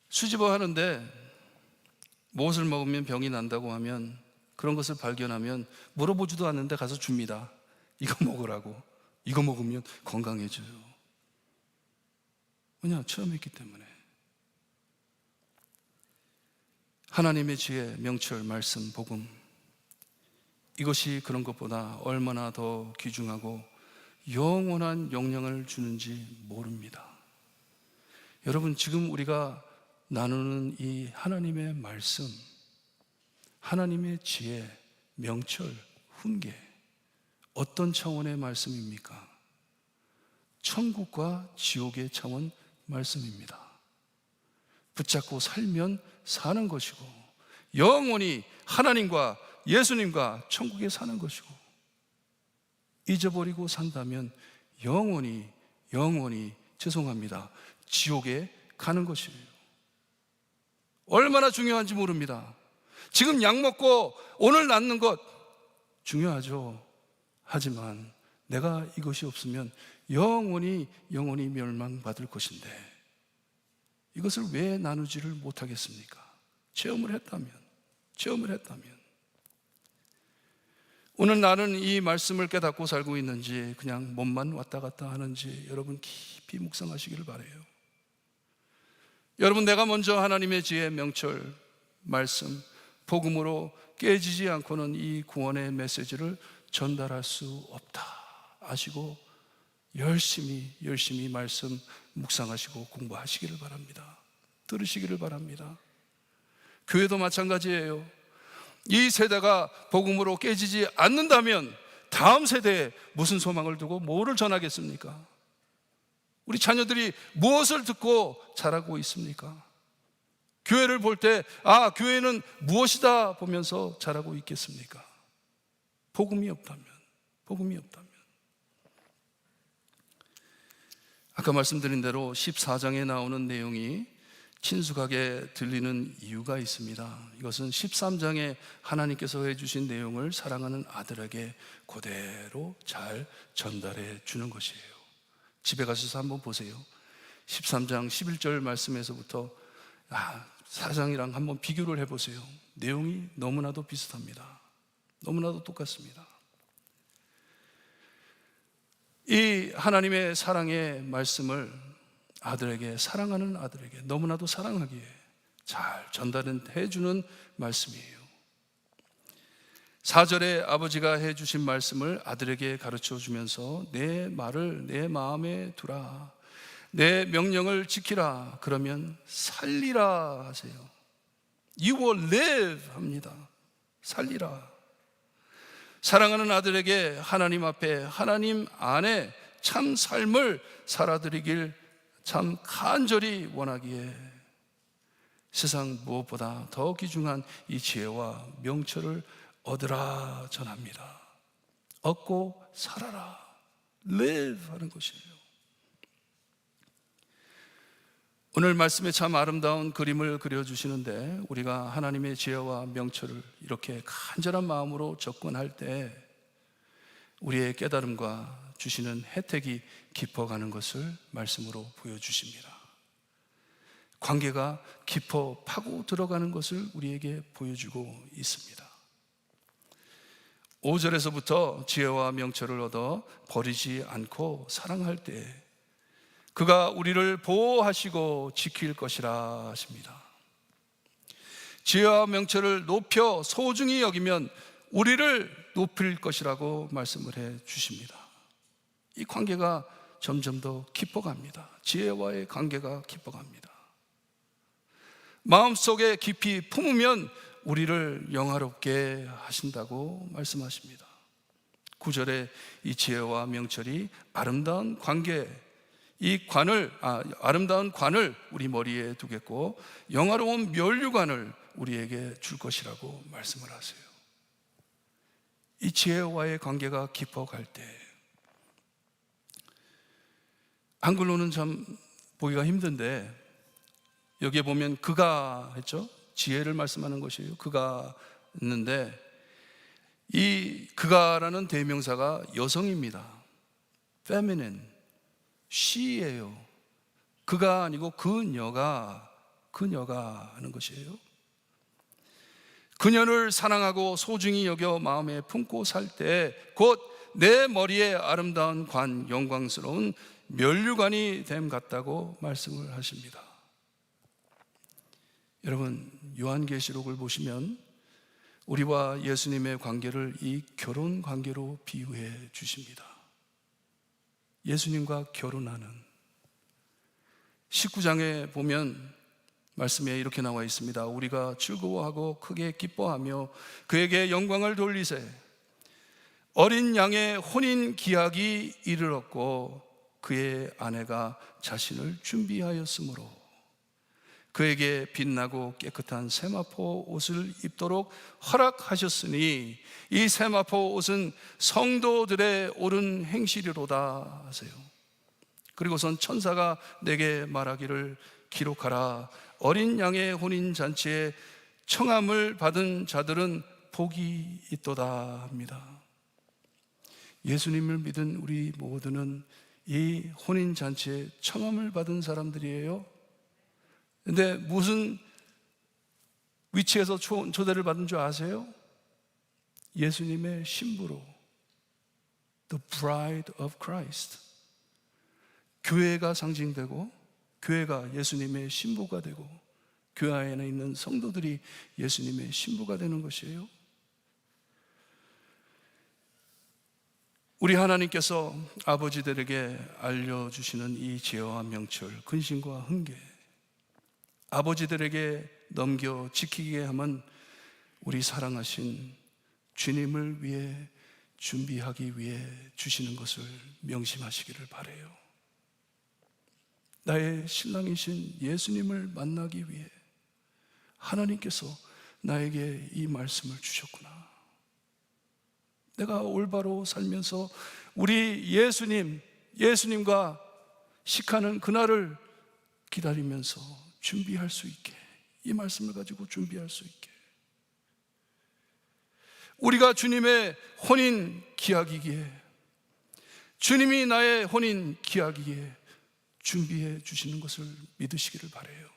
수집어하는데 무엇을 먹으면 병이 난다고 하면, 그런 것을 발견하면 물어보지도 않는데 가서 줍니다. 이거 먹으라고. 이거 먹으면 건강해져요. 왜냐? 체험했기 때문에. 하나님의 지혜, 명철, 말씀, 복음, 이것이 그런 것보다 얼마나 더 귀중하고 영원한 영향을 주는지 모릅니다. 여러분, 지금 우리가 나누는 이 하나님의 말씀, 하나님의 지혜, 명철, 훈계, 어떤 차원의 말씀입니까? 천국과 지옥의 차원 말씀입니다. 붙잡고 살면 사는 것이고, 영원히 하나님과 예수님과 천국에 사는 것이고, 잊어버리고 산다면 영원히 지옥에 가는 것이에요. 얼마나 중요한지 모릅니다. 지금 약 먹고 오늘 낫는 것 중요하죠. 하지만 내가 이것이 없으면 영원히 멸망받을 것인데 이것을 왜 나누지를 못하겠습니까? 체험을 했다면. 오늘 나는 이 말씀을 깨닫고 살고 있는지 그냥 몸만 왔다 갔다 하는지 여러분 깊이 묵상하시기를 바라요. 여러분, 내가 먼저 하나님의 지혜, 명철, 말씀, 복음으로 깨지지 않고는 이 구원의 메시지를 전달할 수 없다 아시고 열심히 말씀 묵상하시고 공부하시기를 바랍니다. 들으시기를 바랍니다. 교회도 마찬가지예요. 이 세대가 복음으로 깨지지 않는다면 다음 세대에 무슨 소망을 두고 뭐를 전하겠습니까? 우리 자녀들이 무엇을 듣고 자라고 있습니까? 교회를 볼 때 교회는 무엇이다 보면서 자라고 있겠습니까? 복음이 없다면. 아까 말씀드린 대로 14장에 나오는 내용이 친숙하게 들리는 이유가 있습니다. 이것은 13장에 하나님께서 해주신 내용을 사랑하는 아들에게 그대로 잘 전달해 주는 것이에요. 집에 가셔서 한번 보세요. 13장 11절 말씀에서부터 4장이랑 한번 비교를 해보세요. 내용이 너무나도 비슷합니다. 너무나도 똑같습니다. 이 하나님의 사랑의 말씀을 아들에게, 사랑하는 아들에게 너무나도 사랑하기에 잘 전달해 주는 말씀이에요. 4절에 아버지가 해주신 말씀을 아들에게 가르쳐 주면서 내 말을 내 마음에 두라, 내 명령을 지키라, 그러면 살리라 하세요. You will live 합니다. 살리라. 사랑하는 아들에게 하나님 앞에, 하나님 안에 참 삶을 살아드리길 참 간절히 원하기에 세상 무엇보다 더 귀중한 이 지혜와 명철을 얻으라 전합니다. 얻고 살아라, live 하는 것이에요. 오늘 말씀에 참 아름다운 그림을 그려주시는데, 우리가 하나님의 지혜와 명철을 이렇게 간절한 마음으로 접근할 때 우리의 깨달음과 주시는 혜택이 깊어가는 것을 말씀으로 보여주십니다. 관계가 깊어 파고 들어가는 것을 우리에게 보여주고 있습니다. 5절에서부터 지혜와 명철을 얻어 버리지 않고 사랑할 때 그가 우리를 보호하시고 지킬 것이라 하십니다. 지혜와 명철을 높여 소중히 여기면 우리를 높일 것이라고 말씀을 해 주십니다. 이 관계가 점점 더 깊어갑니다. 지혜와의 관계가 깊어갑니다. 마음속에 깊이 품으면 우리를 영화롭게 하신다고 말씀하십니다. 9절에 이 지혜와 명철이 아름다운 관계, 아름다운 관을 우리 머리에 두겠고 영화로운 면류관을 우리에게 줄 것이라고 말씀을 하세요. 이 지혜와의 관계가 깊어갈 때, 한글로는 참 보기가 힘든데 여기에 보면 그가 했죠. 지혜를 말씀하는 것이에요. 그가 있는데 이 그가라는 대명사가 여성입니다. feminine, she예요. 그가 아니고 그녀가 하는 것이에요. 그녀를 사랑하고 소중히 여겨 마음에 품고 살 때 곧 내 머리에 아름다운 관, 영광스러운 면류관이 됨 같다고 말씀을 하십니다. 여러분, 요한계시록을 보시면 우리와 예수님의 관계를 이 결혼 관계로 비유해 주십니다. 예수님과 결혼하는 19장에 보면 말씀에 이렇게 나와 있습니다. 우리가 즐거워하고 크게 기뻐하며 그에게 영광을 돌리세. 어린 양의 혼인 기약이 이르렀고 그의 아내가 자신을 준비하였으므로 그에게 빛나고 깨끗한 세마포 옷을 입도록 허락하셨으니 이 세마포 옷은 성도들의 옳은 행실이로다 하세요. 그리고선 천사가 내게 말하기를 기록하라. 어린 양의 혼인잔치에 청함을 받은 자들은 복이 있도다 합니다. 예수님을 믿은 우리 모두는 이 혼인잔치에 청함을 받은 사람들이에요. 근데 무슨 위치에서 초대를 받은 줄 아세요? 예수님의 신부로, The Bride of Christ. 교회가 상징되고 교회가 예수님의 신부가 되고 교회 안에 있는 성도들이 예수님의 신부가 되는 것이에요. 우리 하나님께서 아버지들에게 알려주시는 이 지혜와 명철, 근신과 훈계, 아버지들에게 넘겨 지키게 하면 우리 사랑하신 주님을 위해 준비하기 위해 주시는 것을 명심하시기를 바라요. 나의 신랑이신 예수님을 만나기 위해 하나님께서 나에게 이 말씀을 주셨구나. 내가 올바로 살면서 우리 예수님과 식하는 그날을 기다리면서 준비할 수 있게, 이 말씀을 가지고 준비할 수 있게, 우리가 주님의 혼인 기약이기에, 주님이 나의 혼인 기약이기에 준비해 주시는 것을 믿으시기를 바라요.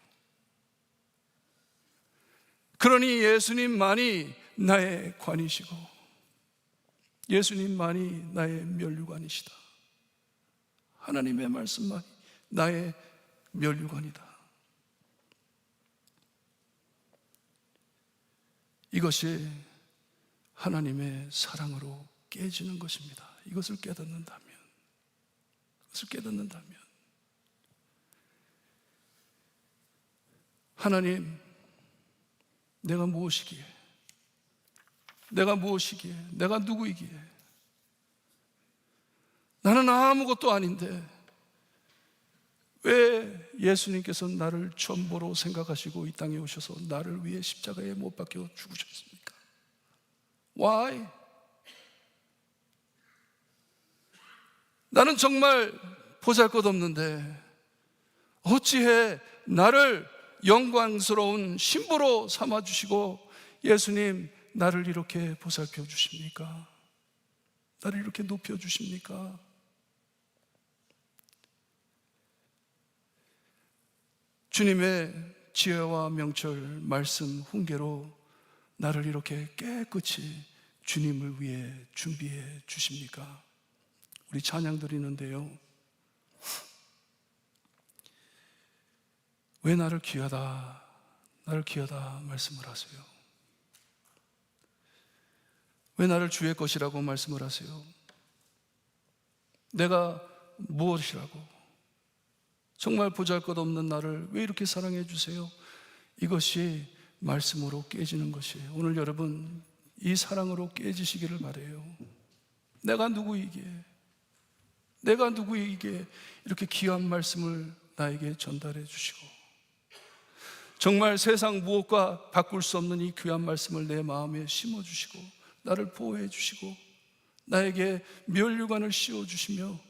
그러니 예수님만이 나의 관이시고 예수님만이 나의 면류관이시다. 하나님의 말씀만이 나의 면류관이다. 이것이 하나님의 사랑으로 깨지는 것입니다. 이것을 깨닫는다면, 하나님, 내가 무엇이기에, 내가 누구이기에, 나는 아무것도 아닌데 왜 예수님께서 나를 전부로 생각하시고 이 땅에 오셔서 나를 위해 십자가에 못 박혀 죽으셨습니까? Why? 나는 정말 보잘것없는데 어찌해 나를 영광스러운 신부로 삼아주시고 예수님 나를 이렇게 보살펴 주십니까? 나를 이렇게 높여주십니까? 주님의 지혜와 명철 말씀 훈계로 나를 이렇게 깨끗이 주님을 위해 준비해 주십니까? 우리 찬양 드리는데요, 왜 나를 귀하다 말씀을 하세요? 왜 나를 주의 것이라고 말씀을 하세요? 내가 무엇이라고, 정말 보잘것없는 나를 왜 이렇게 사랑해 주세요? 이것이 말씀으로 깨지는 것이에요. 오늘 여러분 이 사랑으로 깨지시기를 바라요. 내가 누구이기에 이렇게 귀한 말씀을 나에게 전달해 주시고, 정말 세상 무엇과 바꿀 수 없는 이 귀한 말씀을 내 마음에 심어 주시고, 나를 보호해 주시고, 나에게 면류관을 씌워 주시며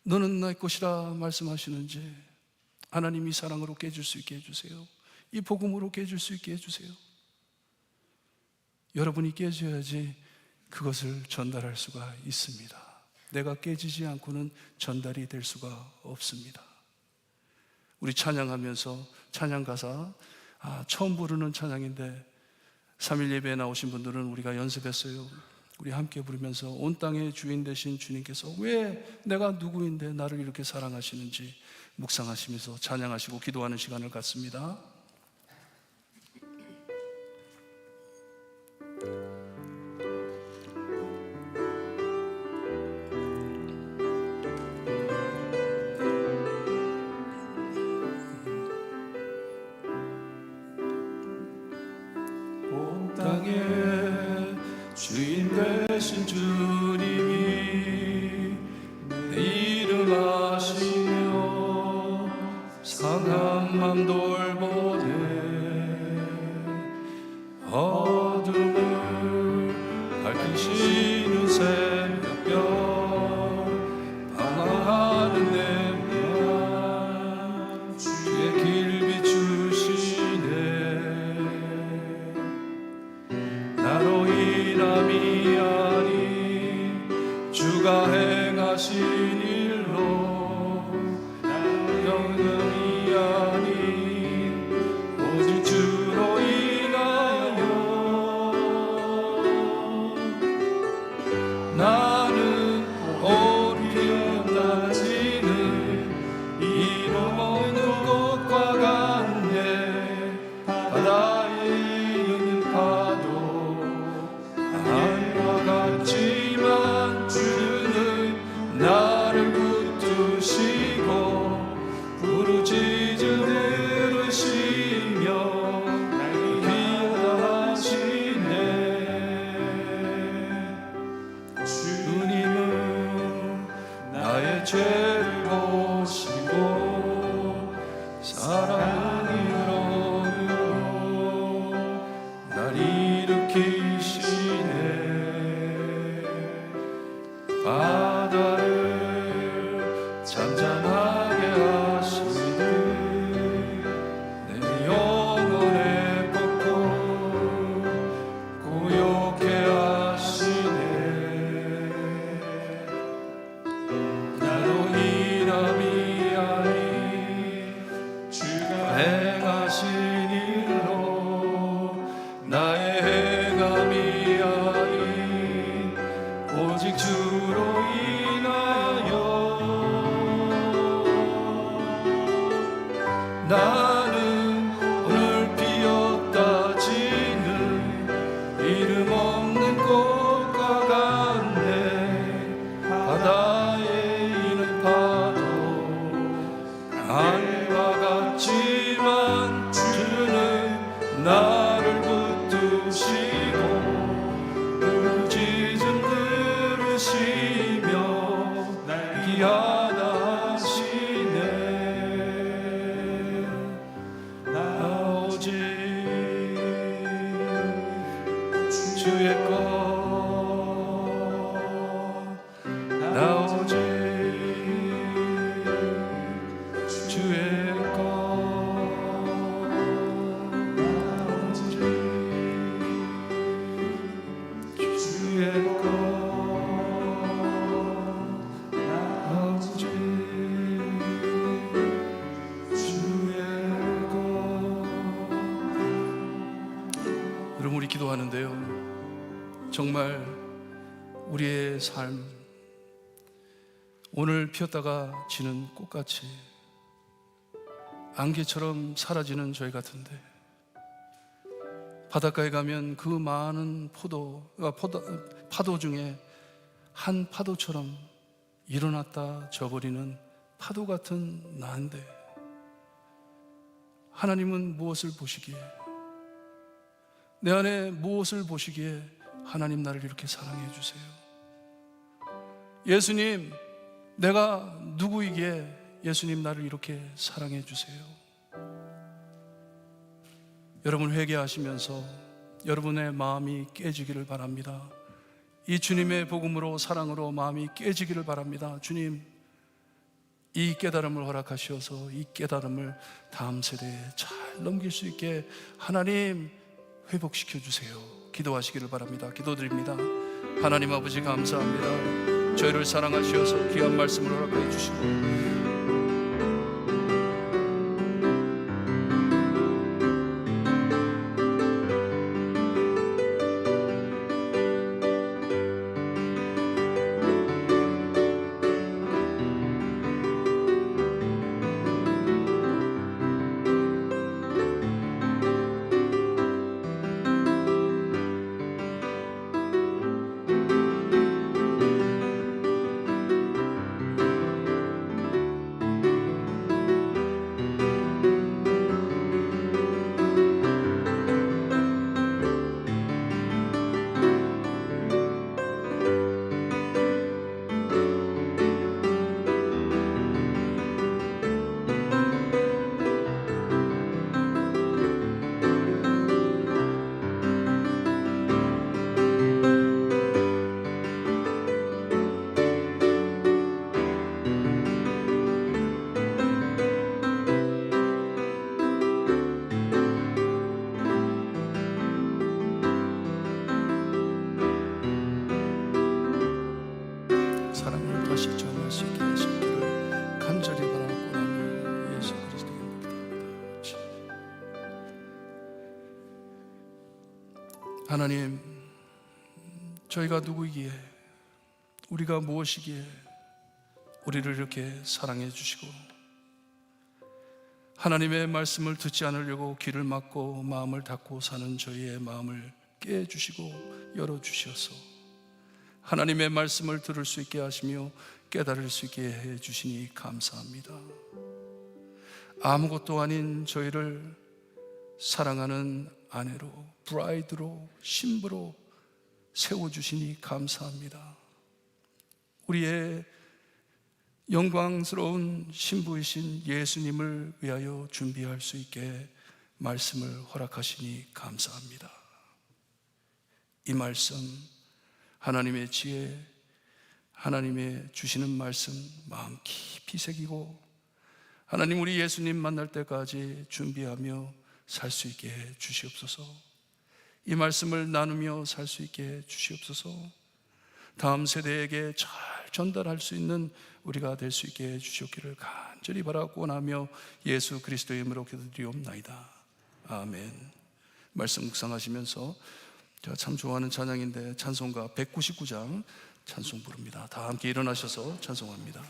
너는 내 것이라 말씀하시는지, 하나님이 사랑으로 깨질 수 있게 해주세요. 이 복음으로 깨질 수 있게 해주세요. 여러분이 깨져야지 그것을 전달할 수가 있습니다. 내가 깨지지 않고는 전달이 될 수가 없습니다. 우리 찬양하면서 찬양 가사, 처음 부르는 찬양인데 3일 예배에 나오신 분들은 우리가 연습했어요. 우리 함께 부르면서 온 땅의 주인 되신 주님께서 왜 내가 누구인데 나를 이렇게 사랑하시는지 묵상하시면서 찬양하시고 기도하는 시간을 갖습니다. 온 땅의 주인 되신 주님이 내 이름 아시며 상한 맘 돌보네. 어둠을 밝히시는 새벽별 방황하는 내면 주의 길 비추시네. 나로 인함이 아닌 주가 행하신 일로, 나로 영광이 아닌 오직 주로 인하여 나는 오리려 따지는 이름 없는 꽃과 같네. 바다에 있는 파도 하늘과 같지만 주는 나를 붙드시고 부르짖음 들으시며 나를 귀하다 하시네. 주님은 나의 죄를 보시고 사랑으로 날 일으키시네. 바다를 잔잔하게 하시네. 주시고 부르짖음 들으시며 날 귀하다 하시네. 나 오직 주의 것, 나 오직 주의 것, 나 오직 주의 것, 나 오직 주의 것. 여러분, 우리 기도하는데요, 정말 우리의 삶, 오늘 피었다가 지는 꽃같이 안개처럼 사라지는 저희 같은데, 바닷가에 가면 그 많은 파도 중에 한 파도처럼 일어났다 져버리는 파도 같은 나인데, 하나님은 무엇을 보시기에, 내 안에 무엇을 보시기에 하나님 나를 이렇게 사랑해 주세요? 예수님, 내가 누구이기에 예수님 나를 이렇게 사랑해 주세요? 여러분, 회개하시면서 여러분의 마음이 깨지기를 바랍니다. 이 주님의 복음으로, 사랑으로 마음이 깨지기를 바랍니다. 주님, 이 깨달음을 허락하시어서 이 깨달음을 다음 세대에 잘 넘길 수 있게 하나님 회복시켜 주세요. 기도하시기를 바랍니다. 기도드립니다. 하나님 아버지, 감사합니다. 저희를 사랑하시어서 귀한 말씀을 허락해 주시고, 사랑을 다시 전할 수 있게 하시기를 간절히 바라고 나며 예수 그리스도의 이름으로 기도합니다. 하나님, 저희가 누구이기에, 우리가 무엇이기에 우리를 이렇게 사랑해 주시고, 하나님의 말씀을 듣지 않으려고 귀를 막고 마음을 닫고 사는 저희의 마음을 깨주시고 열어주셔서 하나님의 말씀을 들을 수 있게 하시며 깨달을 수 있게 해주시니 감사합니다. 아무것도 아닌 저희를 사랑하는 아내로, 브라이드로, 신부로 세워주시니 감사합니다. 우리의 영광스러운 신부이신 예수님을 위하여 준비할 수 있게 말씀을 허락하시니 감사합니다. 이 말씀, 하나님의 지혜, 하나님의 주시는 말씀 마음 깊이 새기고, 하나님, 우리 예수님 만날 때까지 준비하며 살 수 있게 해 주시옵소서. 이 말씀을 나누며 살 수 있게 해 주시옵소서. 다음 세대에게 잘 전달할 수 있는 우리가 될 수 있게 해 주시옵기를 간절히 바라고 나며 예수 그리스도의 이름으로 기도드리옵나이다. 아멘. 말씀 묵상하시면서 제가 참 좋아하는 찬양인데, 찬송가 199장 찬송 부릅니다. 다 함께 일어나셔서 찬송합니다.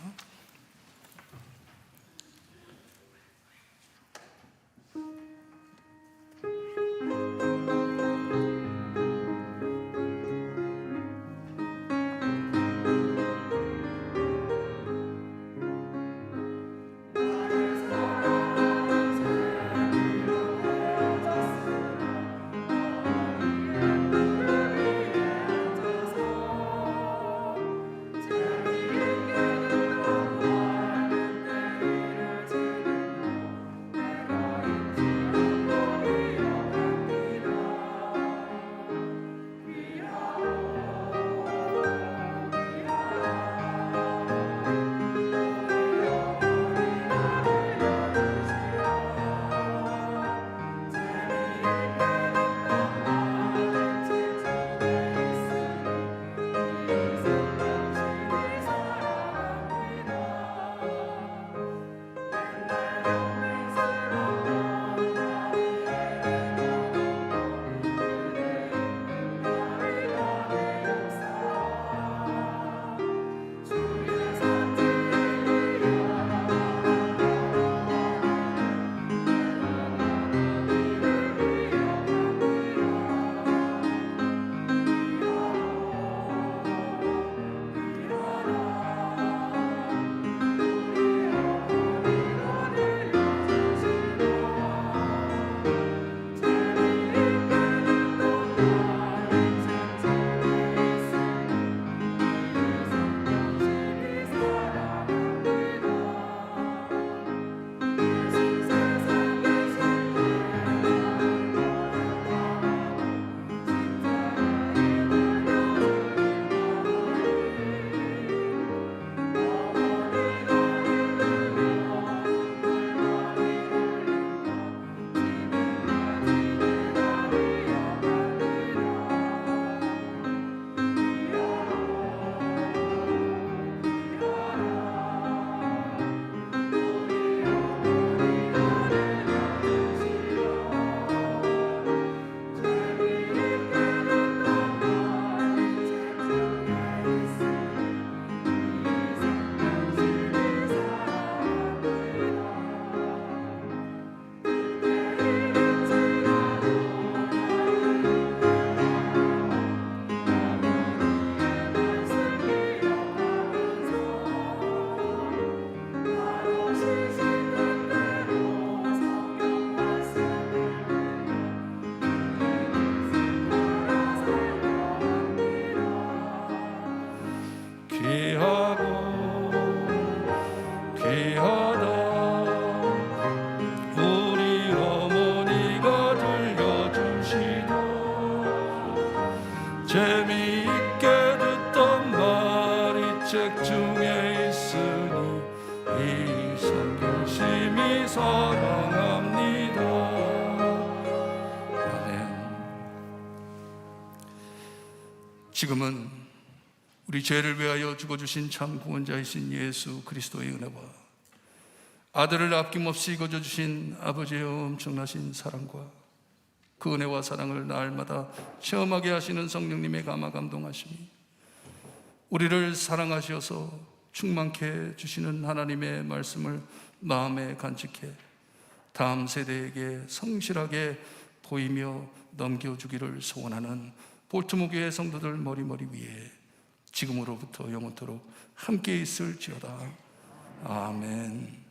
재미있게 듣던 말이 책 중에 있으니 이 성경 심히 사랑합니다. 아멘. 지금은 우리 죄를 위하여 죽어주신 참 구원자이신 예수 그리스도의 은혜와 아들을 아낌없이 거저주신 아버지의 엄청나신 사랑과 그 은혜와 사랑을 날마다 체험하게 하시는 성령님의 감화 감동하심이 우리를 사랑하셔서 충만케 해주시는 하나님의 말씀을 마음에 간직해 다음 세대에게 성실하게 보이며 넘겨주기를 소원하는 볼트모교회 성도들 머리머리 위에 지금으로부터 영원토록 함께 있을지어다. 아멘.